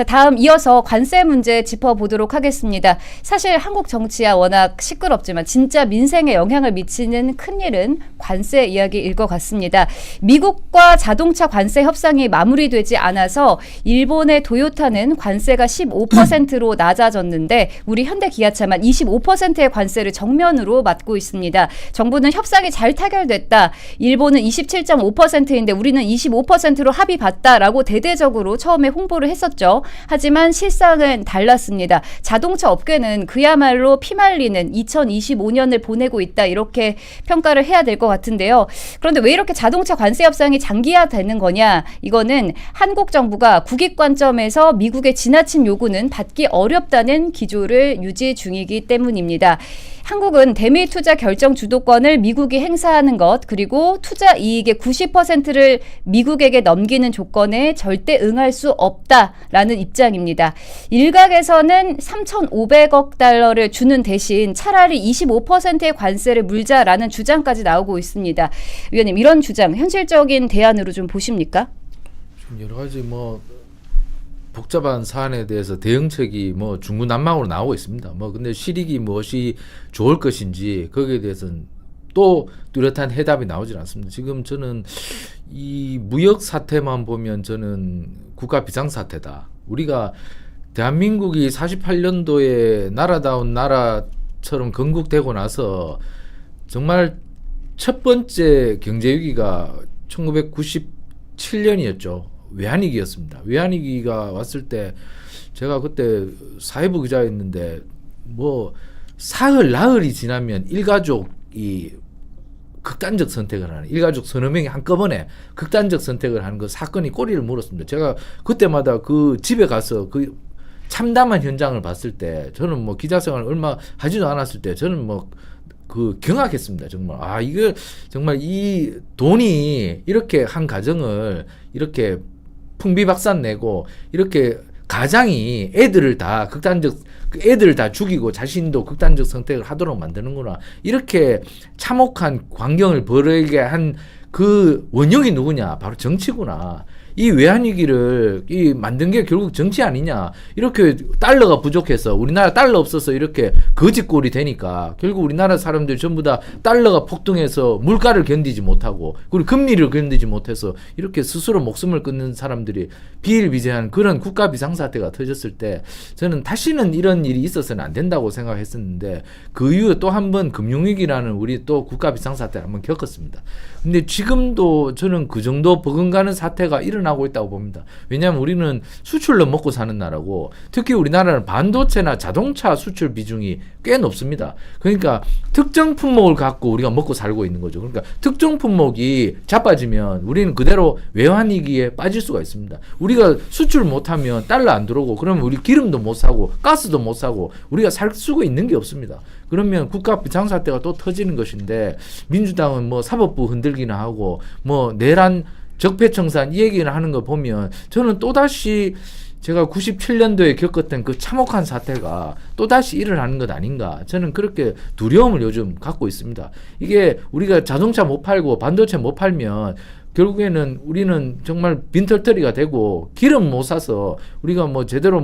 자, 다음 이어서 관세 문제 짚어보도록 하겠습니다. 사실 한국 정치야 워낙 시끄럽지만 진짜 민생에 영향을 미치는 큰일은 관세 이야기일 것 같습니다. 미국과 자동차 관세 협상이 마무리되지 않아서 일본의 도요타는 관세가 15%로 낮아졌는데 우리 현대기아차만 25%의 관세를 정면으로 맞고 있습니다. 정부는 협상이 잘 타결됐다. 일본은 27.5%인데 우리는 25%로 합의 봤다라고 대대적으로 처음에 홍보를 했었죠. 하지만 실상은 달랐습니다. 자동차 업계는 그야말로 피말리는 2025년을 보내고 있다. 이렇게 평가를 해야 될 것 같은데요. 그런데 왜 이렇게 자동차 관세 협상이 장기화되는 거냐? 이거는 한국 정부가 국익 관점에서 미국의 지나친 요구는 받기 어렵다는 기조를 유지 중이기 때문입니다. 한국은 대미 투자 결정 주도권을 미국이 행사하는 것, 그리고 투자 이익의 90%를 미국에게 넘기는 조건에 절대 응할 수 없다라는 입장입니다. 일각에서는 3,500억 달러를 주는 대신 차라리 25%의 관세를 물자라는 주장까지 나오고 있습니다. 위원님, 이런 주장 현실적인 대안으로 좀 보십니까? 여러 가지 복잡한 사안에 대해서 대응책이 중구난방으로 나오고 있습니다. 근데 실익이 무엇이 좋을 것인지 거기에 대해서는 또 뚜렷한 해답이 나오질 않습니다. 지금 저는 이 무역 사태만 보면 저는 국가 비상사태다. 우리가 대한민국이 48년도에 나라다운 나라처럼 건국되고 나서 정말 첫 번째 경제위기가 1997년이었죠. 외환위기였습니다. 외환위기가 왔을 때 제가 그때 사회부 기자였는데 사흘 나흘이 지나면 일가족이 극단적 선택을 하는, 일가족 서너 명이 한꺼번에 극단적 선택을 하는 그 사건이 꼬리를 물었습니다. 제가 그때마다 그 집에 가서 그 참담한 현장을 봤을 때 저는 기자 생활을 얼마 하지도 않았을 때 저는 경악했습니다. 정말 이거 정말 이 돈이 이렇게 한 가정을 이렇게 풍비박산 내고 이렇게 가장이 애들을 다 죽이고 자신도 극단적 선택을 하도록 만드는구나. 이렇게 참혹한 광경을 벌이게 한 그 원흉이 누구냐? 바로 정치구나. 이 외환위기를 만든 게 결국 정치 아니냐. 이렇게 달러가 부족해서 우리나라 달러 없어서 이렇게 거지꼴이 되니까 결국 우리나라 사람들 전부 다 달러가 폭등해서 물가를 견디지 못하고 그리고 금리를 견디지 못해서 이렇게 스스로 목숨을 끊는 사람들이 비일비재한 그런 국가 비상사태가 터졌을 때 저는 다시는 이런 일이 있어서는 안 된다고 생각했었는데 그 이후에 또 한 번 금융위기라는 우리 또 국가 비상사태를 한번 겪었습니다. 근데 지금도 저는 그 정도 버금가는 사태가 일어나고 있다고 봅니다. 왜냐하면 우리는 수출로 먹고 사는 나라고 특히 우리나라는 반도체나 자동차 수출 비중이 꽤 높습니다. 그러니까 특정 품목을 갖고 우리가 먹고 살고 있는 거죠. 그러니까 특정 품목이 자빠지면 우리는 그대로 외환위기에 빠질 수가 있습니다. 우리가 수출 못하면 달러 안 들어오고 그러면 우리 기름도 못 사고 가스도 못 사고 우리가 살 수가 있는 게 없습니다. 그러면 국가 비상사태가 또 터지는 것인데 민주당은 사법부 흔들기나 하고 내란 적폐청산 이 얘기를 하는 거 보면 저는 또다시 제가 97년도에 겪었던 그 참혹한 사태가 또다시 일어나는 것 아닌가. 저는 그렇게 두려움을 요즘 갖고 있습니다. 이게 우리가 자동차 못 팔고 반도체 못 팔면 결국에는 우리는 정말 빈털터리가 되고 기름 못 사서 우리가 제대로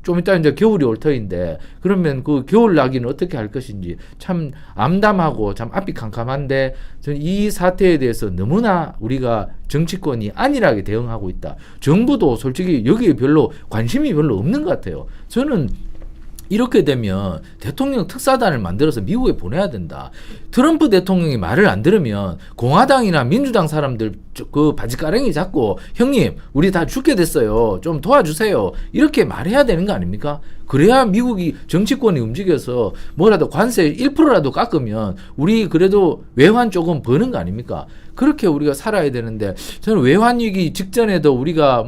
좀 이따 이제 겨울이 올 터인데 그러면 그 겨울 나기는 어떻게 할 것인지 참 암담하고 참 앞이 캄캄한데 저는 이 사태에 대해서 너무나 우리가 정치권이 안일하게 대응하고 있다. 정부도 솔직히 여기에 별로 관심이 별로 없는 것 같아요. 저는 이렇게 되면 대통령 특사단을 만들어서 미국에 보내야 된다. 트럼프 대통령이 말을 안 들으면 공화당이나 민주당 사람들 그 바지가랑이 잡고 형님 우리 다 죽게 됐어요. 좀 도와주세요. 이렇게 말해야 되는 거 아닙니까? 그래야 미국이 정치권이 움직여서 뭐라도 관세 1%라도 깎으면 우리 그래도 외환 조금 버는 거 아닙니까? 그렇게 우리가 살아야 되는데 저는 외환위기 직전에도 우리가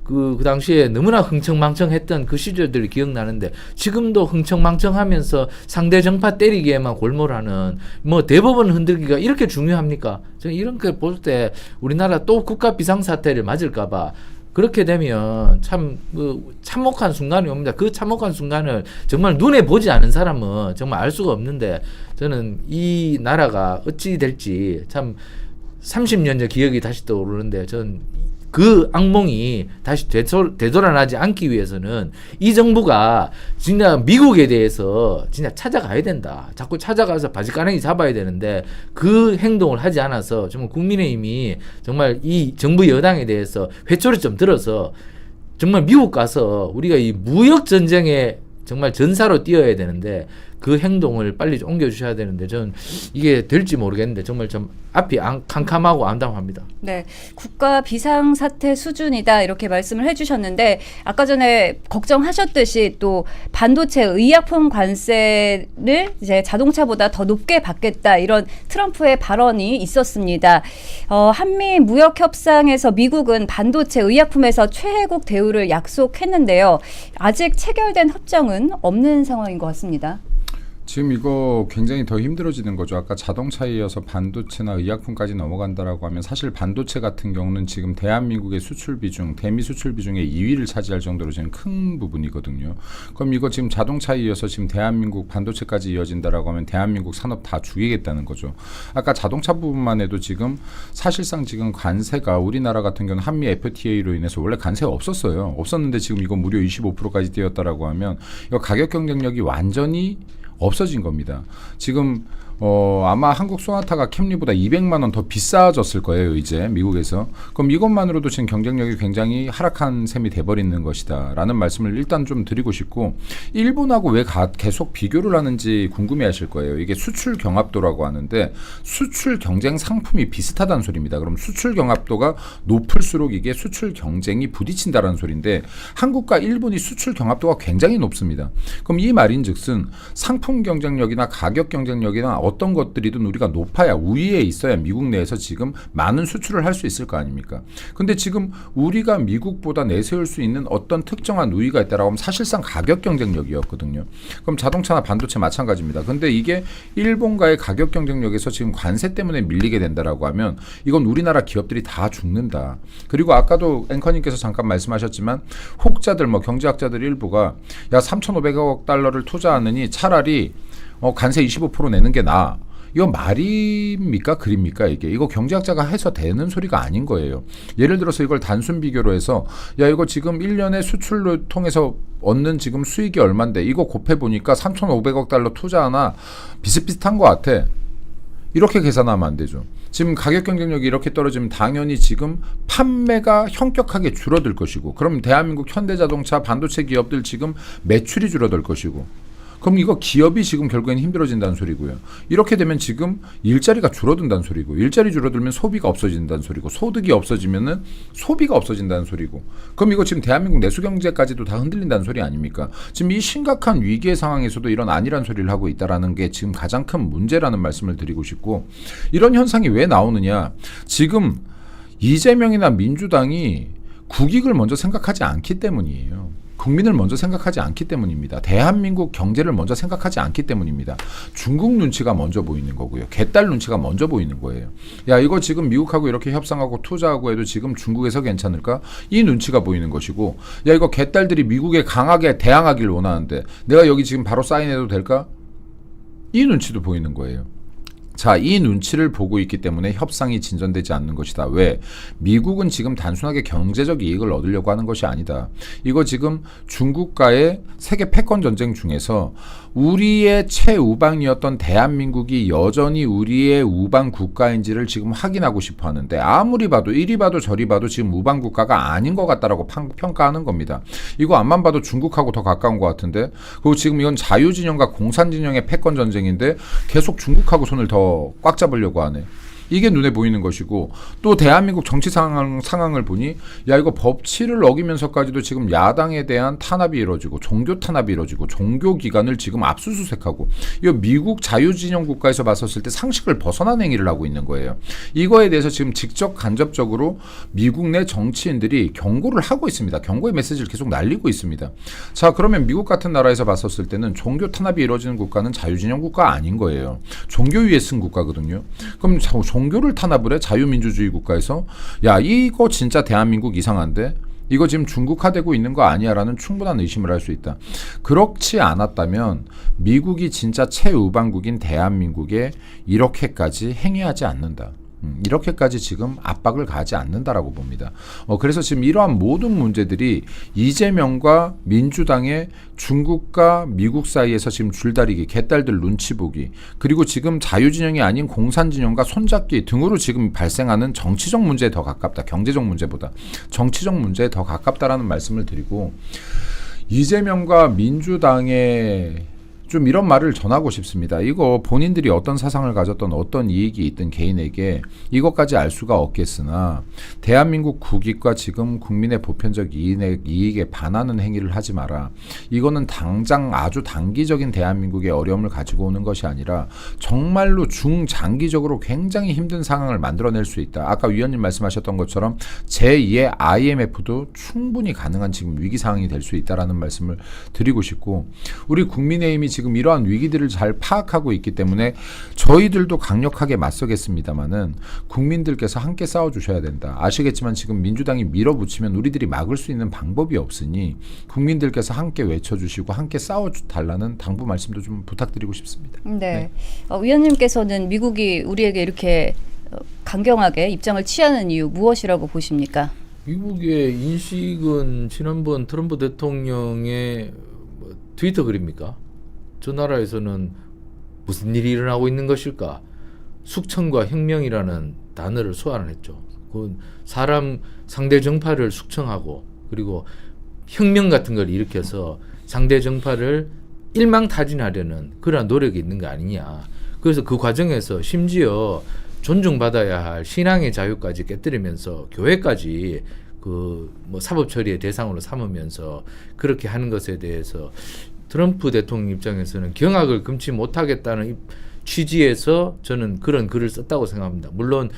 그 당시에 너무나 흥청망청했던 그 시절들이 기억나는데 지금도 흥청망청하면서 상대 정파 때리기에만 골몰하는 대법원 흔들기가 이렇게 중요합니까? 저는 이런 걸 볼 때 우리나라 또 국가 비상사태를 맞을까봐 그렇게 되면 참 참혹한 순간이 옵니다. 그 참혹한 순간을 정말 눈에 보지 않은 사람은 정말 알 수가 없는데 저는 이 나라가 어찌 될지 참 30년 전 기억이 다시 떠오르는데 전 그 악몽이 다시 되돌아나지 않기 위해서는 이 정부가 진짜 미국에 대해서 진짜 찾아가야 된다. 자꾸 찾아가서 바지가랑이 잡아야 되는데 그 행동을 하지 않아서 정말 국민의힘이 정말 이 정부 여당에 대해서 회초리 좀 들어서 정말 미국 가서 우리가 이 무역 전쟁에 정말 전사로 뛰어야 되는데 그 행동을 빨리 좀 옮겨주셔야 되는데 저는 이게 될지 모르겠는데 정말 좀 앞이 캄캄하고 암담합니다. 네, 국가 비상사태 수준이다 이렇게 말씀을 해주셨는데 아까 전에 걱정하셨듯이 또 반도체 의약품 관세를 이제 자동차보다 더 높게 받겠다 이런 트럼프의 발언이 있었습니다. 한미 무역 협상에서 미국은 반도체 의약품에서 최혜국 대우를 약속했는데요. 아직 체결된 협정은 없는 상황인 것 같습니다. 지금 이거 굉장히 더 힘들어지는 거죠. 아까 자동차에 이어서 반도체나 의약품까지 넘어간다라고 하면 사실 반도체 같은 경우는 지금 대한민국의 수출 비중, 대미 수출 비중의 2위를 차지할 정도로 지금 큰 부분이거든요. 그럼 이거 지금 자동차에 이어서 지금 대한민국 반도체까지 이어진다라고 하면 대한민국 산업 다 죽이겠다는 거죠. 아까 자동차 부분만 해도 지금 사실상 지금 관세가 우리나라 같은 경우는 한미 FTA로 인해서 원래 관세가 없었어요. 없었는데 지금 이거 무려 25%까지 뛰었다라고 하면 이거 가격 경쟁력이 완전히 없어진 겁니다. 지금 아마 한국 소나타가 캠리보다 200만 원 더 비싸졌을 거예요. 이제 미국에서. 그럼 이것만으로도 지금 경쟁력이 굉장히 하락한 셈이 돼버리는 것이다 라는 말씀을 일단 좀 드리고 싶고, 일본하고 왜 계속 비교를 하는지 궁금해하실 거예요. 이게 수출 경합도라고 하는데 수출 경쟁 상품이 비슷하다는 소리입니다. 그럼 수출 경합도가 높을수록 이게 수출 경쟁이 부딪힌다라는 소리인데 한국과 일본이 수출 경합도가 굉장히 높습니다. 그럼 이 말인즉슨 상품 경쟁력이나 가격 경쟁력이나 어떤 것들이든 우리가 높아야, 우위에 있어야 미국 내에서 지금 많은 수출을 할 수 있을 거 아닙니까? 근데 지금 우리가 미국보다 내세울 수 있는 어떤 특정한 우위가 있다라고 하면 사실상 가격 경쟁력이었거든요. 그럼 자동차나 반도체 마찬가지입니다. 근데 이게 일본과의 가격 경쟁력에서 지금 관세 때문에 밀리게 된다라고 하면 이건 우리나라 기업들이 다 죽는다. 그리고 아까도 앵커님께서 잠깐 말씀하셨지만 혹자들 경제학자들 일부가 야 3,500억 달러를 투자하느니 차라리 관세 25% 내는 게 나아. 이거 말입니까? 그립니까? 이거 경제학자가 해서 되는 소리가 아닌 거예요. 예를 들어서 이걸 단순 비교로 해서 야 이거 지금 1년에 수출로 통해서 얻는 지금 수익이 얼만데 이거 곱해보니까 3,500억 달러 투자하나 비슷비슷한 것 같아. 이렇게 계산하면 안 되죠. 지금 가격 경쟁력이 이렇게 떨어지면 당연히 지금 판매가 현격하게 줄어들 것이고, 그럼 대한민국 현대자동차 반도체 기업들 지금 매출이 줄어들 것이고, 그럼 이거 기업이 지금 결국엔 힘들어진다는 소리고요. 이렇게 되면 지금 일자리가 줄어든다는 소리고, 일자리 줄어들면 소비가 없어진다는 소리고, 소득이 없어지면은 소비가 없어진다는 소리고, 그럼 이거 지금 대한민국 내수 경제까지도 다 흔들린다는 소리 아닙니까? 지금 이 심각한 위기의 상황에서도 이런 아니란 소리를 하고 있다라는 게 지금 가장 큰 문제라는 말씀을 드리고 싶고, 이런 현상이 왜 나오느냐? 지금 이재명이나 민주당이 국익을 먼저 생각하지 않기 때문이에요. 국민을 먼저 생각하지 않기 때문입니다. 대한민국 경제를 먼저 생각하지 않기 때문입니다. 중국 눈치가 먼저 보이는 거고요. 개딸 눈치가 먼저 보이는 거예요. 야 이거 지금 미국하고 이렇게 협상하고 투자하고 해도 지금 중국에서 괜찮을까? 이 눈치가 보이는 것이고, 야 이거 개딸들이 미국에 강하게 대항하길 원하는데 내가 여기 지금 바로 사인해도 될까? 이 눈치도 보이는 거예요. 자, 이 눈치를 보고 있기 때문에 협상이 진전되지 않는 것이다. 왜? 미국은 지금 단순하게 경제적 이익을 얻으려고 하는 것이 아니다. 이거 지금 중국과의 세계 패권 전쟁 중에서 우리의 최우방이었던 대한민국이 여전히 우리의 우방 국가인지를 지금 확인하고 싶어 하는데, 아무리 봐도 이리 봐도 저리 봐도 지금 우방 국가가 아닌 것 같다라고 평가하는 겁니다. 이거 앞만 봐도 중국하고 더 가까운 것 같은데, 그리고 지금 이건 자유진영과 공산진영의 패권 전쟁인데 계속 중국하고 손을 더 꽉 잡으려고 하네. 이게 눈에 보이는 것이고, 또 대한민국 정치 상황을 보니 야 이거 법치를 어기면서까지도 지금 야당에 대한 탄압이 이루어지고 종교 탄압이 이루어지고 종교기관을 지금 압수수색하고, 이거 미국 자유진영 국가에서 봤었을 때 상식을 벗어난 행위를 하고 있는 거예요. 이거에 대해서 지금 직접 간접적으로 미국 내 정치인들이 경고를 하고 있습니다. 경고의 메시지를 계속 날리고 있습니다. 자, 그러면 미국 같은 나라에서 봤었을 때는 종교 탄압이 이루어지는 국가는 자유진영 국가 아닌 거예요. 종교 위에 쓴 국가거든요. 그럼 종교를 탄압을 해? 자유민주주의 국가에서? 야 이거 진짜 대한민국 이상한데? 이거 지금 중국화되고 있는 거 아니야? 라는 충분한 의심을 할 수 있다. 그렇지 않았다면 미국이 진짜 최우방국인 대한민국에 이렇게까지 행위하지 않는다. 이렇게까지 지금 압박을 가하지 않는다라고 봅니다. 그래서 지금 이러한 모든 문제들이 이재명과 민주당의 중국과 미국 사이에서 지금 줄다리기, 개딸들 눈치 보기, 그리고 지금 자유진영이 아닌 공산진영과 손잡기 등으로 지금 발생하는 정치적 문제에 더 가깝다. 경제적 문제보다 정치적 문제에 더 가깝다라는 말씀을 드리고, 이재명과 민주당의 좀 이런 말을 전하고 싶습니다. 이거 본인들이 어떤 사상을 가졌던 어떤 이익이 있든 개인에게 이것까지 알 수가 없겠으나 대한민국 국익과 지금 국민의 보편적 이익에 반하는 행위를 하지 마라. 이거는 당장 아주 단기적인 대한민국의 어려움을 가지고 오는 것이 아니라 정말로 중장기적으로 굉장히 힘든 상황을 만들어낼 수 있다. 아까 위원님 말씀하셨던 것처럼 제2의 IMF도 충분히 가능한 지금 위기 상황이 될 수 있다라는 말씀을 드리고 싶고, 우리 국민의힘이 지금 이러한 위기들을 잘 파악하고 있기 때문에 저희들도 강력하게 맞서겠습니다만은 국민들께서 함께 싸워주셔야 된다. 아시겠지만 지금 민주당이 밀어붙이면 우리들이 막을 수 있는 방법이 없으니 국민들께서 함께 외쳐주시고 함께 싸워달라는 당부 말씀도 좀 부탁드리고 싶습니다. 네. 위원님께서는 미국이 우리에게 이렇게 강경하게 입장을 취하는 이유 무엇이라고 보십니까? 미국의 인식은 지난번 트럼프 대통령의 트위터 글입니까? 저 나라에서는 무슨 일이 일어나고 있는 것일까? 숙청과 혁명이라는 단어를 소환을 했죠. 그 사람 상대 정파를 숙청하고 그리고 혁명 같은 걸 일으켜서 상대 정파를 일망타진하려는 그러한 노력이 있는 거 아니냐. 그래서 그 과정에서 심지어 존중받아야 할 신앙의 자유까지 깨뜨리면서 교회까지 그 뭐 사법 처리의 대상으로 삼으면서 그렇게 하는 것에 대해서 트럼프 대통령 입장에서는 경악을 금치 못하겠다는 취지에서 저는 그런 글을 썼다고 생각합니다. 물론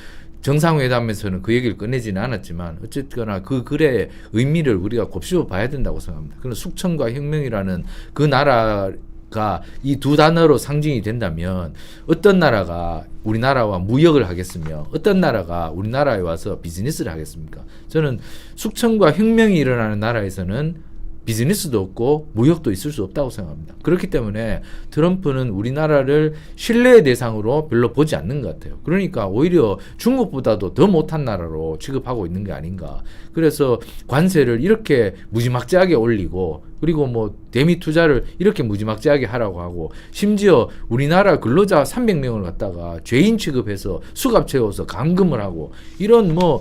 정상회담에서는 그 얘기를 꺼내지는 않았지만 어쨌거나 그 글의 의미를 우리가 곱씹어 봐야 된다고 생각합니다. 그런 숙청과 혁명이라는 그 나라가 이 두 단어로 상징이 된다면 어떤 나라가 우리나라와 무역을 하겠으며 어떤 나라가 우리나라에 와서 비즈니스를 하겠습니까? 저는 숙청과 혁명이 일어나는 나라에서는 비즈니스도 없고 무역도 있을 수 없다고 생각합니다. 그렇기 때문에 트럼프는 우리나라를 신뢰의 대상으로 별로 보지 않는 것 같아요. 그러니까 오히려 중국보다도 더 못한 나라로 취급하고 있는 게 아닌가. 그래서 관세를 이렇게 무지막지하게 올리고 그리고 뭐 대미 투자를 이렇게 무지막지하게 하라고 하고 심지어 우리나라 근로자 300명을 갖다가 죄인 취급해서 수갑 채워서 감금을 하고 이런 뭐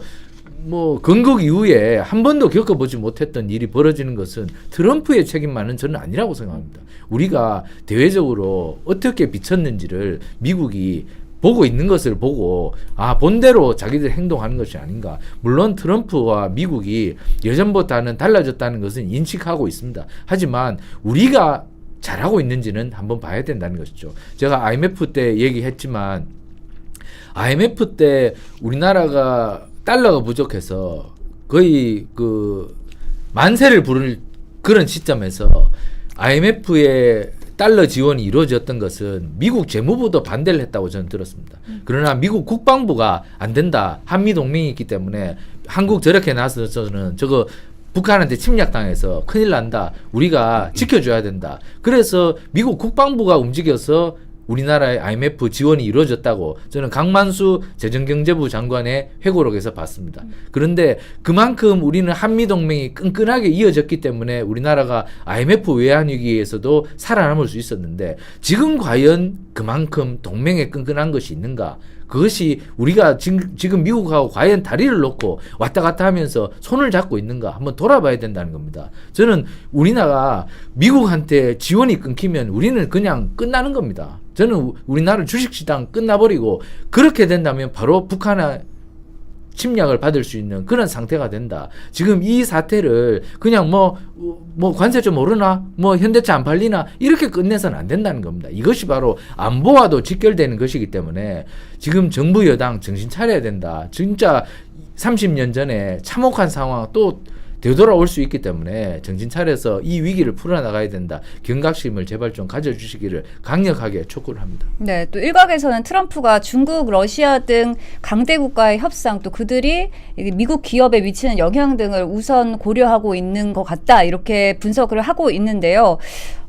건국 이후에 한 번도 겪어보지 못했던 일이 벌어지는 것은 트럼프의 책임만은 저는 아니라고 생각합니다. 우리가 대외적으로 어떻게 비쳤는지를 미국이 보고 있는 것을 보고 본대로 자기들 행동하는 것이 아닌가. 물론 트럼프와 미국이 예전보다는 달라졌다는 것은 인식하고 있습니다. 하지만 우리가 잘하고 있는지는 한번 봐야 된다는 것이죠. 제가 IMF 때 얘기했지만 IMF 때 우리나라가 달러가 부족해서 거의 그 만세를 부를 그런 시점에서 IMF의 달러 지원이 이루어졌던 것은 미국 재무부도 반대를 했다고 저는 들었습니다. 그러나 미국 국방부가 안 된다. 한미 동맹이 있기 때문에 한국 저렇게 나서서는 저거 북한한테 침략당해서 큰일 난다. 우리가 지켜줘야 된다. 그래서 미국 국방부가 움직여서 우리나라의 IMF 지원이 이루어졌다고 저는 강만수 재정경제부 장관의 회고록에서 봤습니다. 그런데 그만큼 우리는 한미동맹이 끈끈하게 이어졌기 때문에 우리나라가 IMF 외환위기에서도 살아남을 수 있었는데 지금 과연 그만큼 동맹에 끈끈한 것이 있는가? 그것이 우리가 지금 미국하고 과연 다리를 놓고 왔다 갔다 하면서 손을 잡고 있는가 한번 돌아봐야 된다는 겁니다. 저는 우리나라가 미국한테 지원이 끊기면 우리는 그냥 끝나는 겁니다. 저는 우리나라 주식시장 끝나버리고 그렇게 된다면 바로 북한의 침략을 받을 수 있는 그런 상태가 된다. 지금 이 사태를 그냥 뭐 관세 좀 오르나 뭐 현대차 안 팔리나 이렇게 끝내서는 안 된다는 겁니다. 이것이 바로 안보와도 직결되는 것이기 때문에 지금 정부 여당 정신 차려야 된다. 진짜 30년 전에 참혹한 상황 또 되돌아올 수 있기 때문에 정신 차려서 이 위기를 풀어나가야 된다. 경각심을 제발 좀 가져주시기를 강력하게 촉구를 합니다. 네, 또 일각에서는 트럼프가 중국, 러시아 등 강대국과의 협상 또 그들이 미국 기업에 미치는 영향 등을 우선 고려하고 있는 것 같다. 이렇게 분석을 하고 있는데요.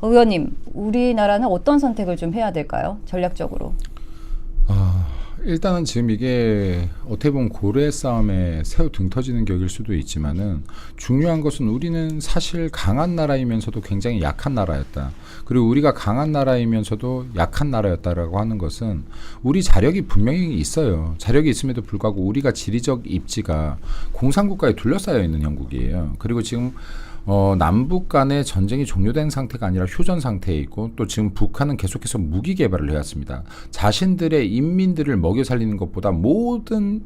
의원님, 우리나라는 어떤 선택을 좀 해야 될까요? 전략적으로. 일단은 지금 이게 어떻게 보면 고래 싸움에 새우 등 터지는 격일 수도 있지만은 중요한 것은 우리는 사실 강한 나라이면서도 굉장히 약한 나라였다. 그리고 우리가 강한 나라이면서도 약한 나라였다라고 하는 것은 우리 자력이 분명히 있어요. 자력이 있음에도 불구하고 우리가 지리적 입지가 공산국가에 둘러싸여 있는 형국이에요. 그리고 지금 남북 간의 전쟁이 종료된 상태가 아니라 휴전 상태에 있고 또 지금 북한은 계속해서 무기 개발을 해왔습니다. 자신들의 인민들을 먹여 살리는 것보다 모든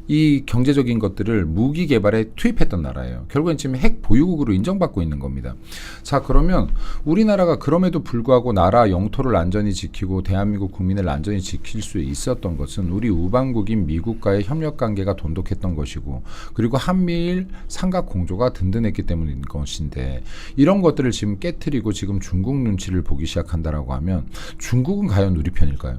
이 경제적인 것들을 무기 개발에 투입했던 나라예요. 결국엔 지금 핵 보유국으로 인정받고 있는 겁니다. 자, 그러면 우리나라가 그럼에도 불구하고 나라 영토를 안전히 지키고 대한민국 국민을 안전히 지킬 수 있었던 것은 우리 우방국인 미국과의 협력 관계가 돈독했던 것이고 그리고 한미일 삼각 공조가 든든했기 때문인 것인데 이런 것들을 지금 깨트리고 지금 중국 눈치를 보기 시작한다라고 하면 중국은 과연 우리 편일까요?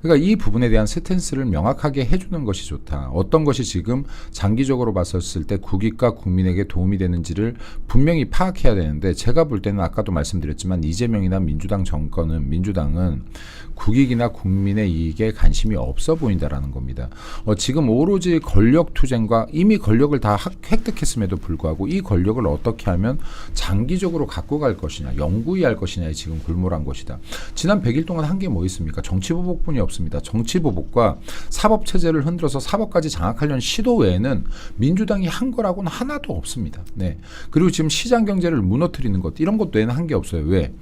그러니까 이 부분에 대한 스탠스를 명확하게 해주는 것이 좋다. 어떤 것이 지금 장기적으로 봤었을 때 국익과 국민에게 도움이 되는지를 분명히 파악해야 되는데 제가 볼 때는 아까도 말씀드렸지만 이재명이나 민주당은 국익이나 국민의 이익에 관심이 없어 보인다라는 겁니다. 지금 오로지 권력 투쟁과 이미 권력을 다 획득했음에도 불구하고 이 권력을 어떻게 하면 장기적으로 갖고 갈 것이냐, 영구히 할 것이냐에 지금 골몰한 것이다. 지난 100일 동안 한 게 뭐 있습니까? 정치보복뿐이 없습니다. 정치보복과 사법체제를 흔들어서 사법까지 장악하려는 시도 외에는 민주당이 한 거라고는 하나도 없습니다. 네. 그리고 지금 시장경제를 무너뜨리는 것 이런 것 외에는 한 게 없어요. 왜?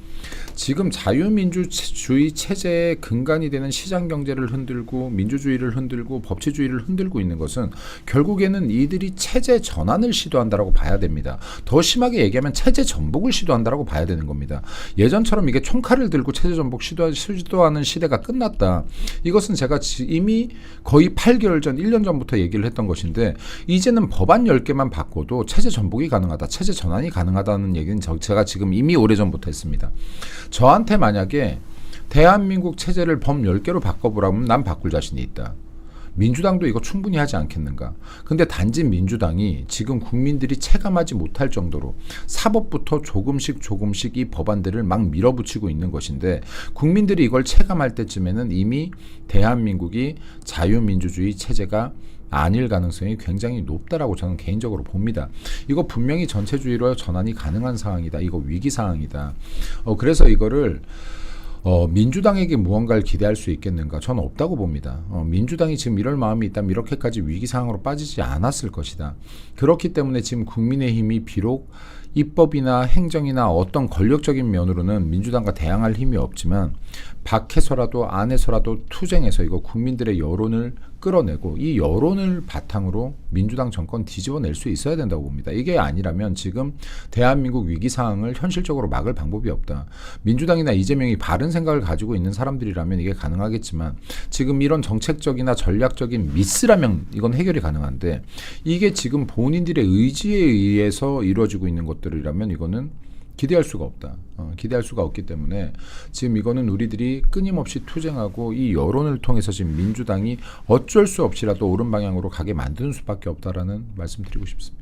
지금 자유민주주의 체제의 근간이 되는 시장경제를 흔들고 민주주의를 흔들고 법치주의를 흔들고 있는 것은 결국에는 이들이 체제 전환을 시도한다라고 봐야 됩니다. 더 심하게 얘기하면 체제 전복을 시도한다라고 봐야 되는 겁니다. 예전처럼 이게 총칼을 들고 체제 전복 시도하는 시대가 끝났다. 이것은 제가 이미 거의 8개월 전, 1년 전부터 얘기를 했던 것인데 이제는 법안 10개만 바꿔도 체제 전복이 가능하다. 체제 전환이 가능하다는 얘기는 제가 지금 이미 오래전부터 했습니다. 저한테 만약에 대한민국 체제를 법 10개로 바꿔보라면 난 바꿀 자신이 있다. 민주당도 이거 충분히 하지 않겠는가. 근데 단지 민주당이 지금 국민들이 체감하지 못할 정도로 사법부터 조금씩 이 법안들을 막 밀어붙이고 있는 것인데 국민들이 이걸 체감할 때쯤에는 이미 대한민국이 자유민주주의 체제가 아닐 가능성이 굉장히 높다라고 저는 개인적으로 봅니다. 이거 분명히 전체주의로 전환이 가능한 상황이다. 이거 위기 상황이다. 그래서 이거를 민주당에게 무언가를 기대할 수 있겠는가? 저는 없다고 봅니다. 민주당이 지금 이럴 마음이 있다면 이렇게까지 위기 상황으로 빠지지 않았을 것이다. 그렇기 때문에 지금 국민의힘이 비록 입법이나 행정이나 어떤 권력적인 면으로는 민주당과 대항할 힘이 없지만 밖에서라도 안에서라도 투쟁해서 이거 국민들의 여론을 끌어내고 이 여론을 바탕으로 민주당 정권 뒤집어낼 수 있어야 된다고 봅니다. 이게 아니라면 지금 대한민국 위기 상황을 현실적으로 막을 방법이 없다. 민주당이나 이재명이 바른 생각을 가지고 있는 사람들이라면 이게 가능하겠지만 지금 이런 정책적이나 전략적인 미스라면 이건 해결이 가능한데 이게 지금 본인들의 의지에 의해서 이루어지고 있는 것들이라면 이거는 기대할 수가 없다. 기대할 수가 없기 때문에 지금 이거는 우리들이 끊임없이 투쟁하고 이 여론을 통해서 지금 민주당이 어쩔 수 없이라도 옳은 방향으로 가게 만드는 수밖에 없다라는 말씀 드리고 싶습니다.